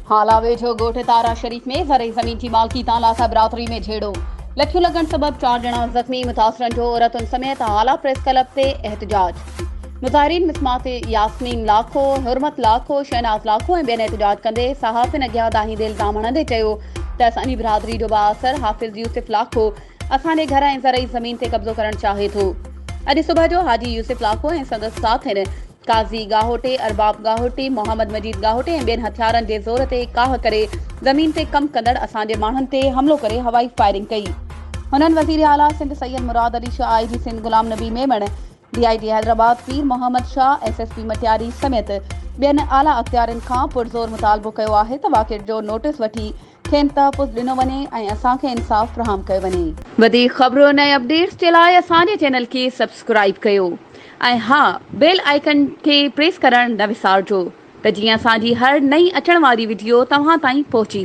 हाला वेझो ॻोठ तारा शरीफ़ में ज़रई ज़मीन की मालकी तां लासा बिरादरी में झेड़ो। लठियूं लॻण सबब 4 ॼणा ज़ख़्मी, मुतासिरनि जो औरतुनि समेत हाला प्रेस क्लब ते एहतजाज। मुज़ाहिरीन मिसमात यास्मीन लाखो, हुरमत लाखो, शहनाज लाखो ऐं ॿियनि एहतजाज कंदे सहाफ़िन अॻियां दाहींदे इल्ज़ाम हणंदे चयो त असांजी बिरादरी जो बाअसर हाफ़िज़ यूसुफ लाखो असांजे घर ऐं ज़रई ज़मीन ते कब्ज़ो करणु चाहे थो। अॼु सुबुह जो हाजी यूसुफ लाखो ऐं संदसि साथियुनि काज़ी गाहोटे, अरबाब गाहोटे, मोहम्मद मजीद गाहोटे ऐं ॿियनि हथियारनि जे ज़ोर ते काह करे ज़मीन ते कमु कंदड़ असांजे माण्हुनि ते हमिलो करे हवाई फायरिंग कई। हुननि वज़ीर आला सिंध सैयद मुराद अली शाह, IG सिंध गुलाम नबी मेमण, DIG हैदराबाद पीर मोहम्मद शाह, SSP मटियारी समेत ॿियनि आला अख़्तियारनि खां पुरज़ोर मुतालबो कयो आहे त वाक़िअ जो नोटिस वठी खेनि तहफ़ुज़ ॾिनो वञे ऐं असांखे इंसाफ़ फ़राहम कयो वञे। वधीक ख़बरुनि ऐं अपडेट्स जे लाइ असांजे चैनल खे सब्सक्राइब कयो ऐं हा, बेल आइकन खे प्रेस करणु न विसारिजो त जीअं असांजी हर नई अचण वारी वीडियो तव्हां ताईं पहुची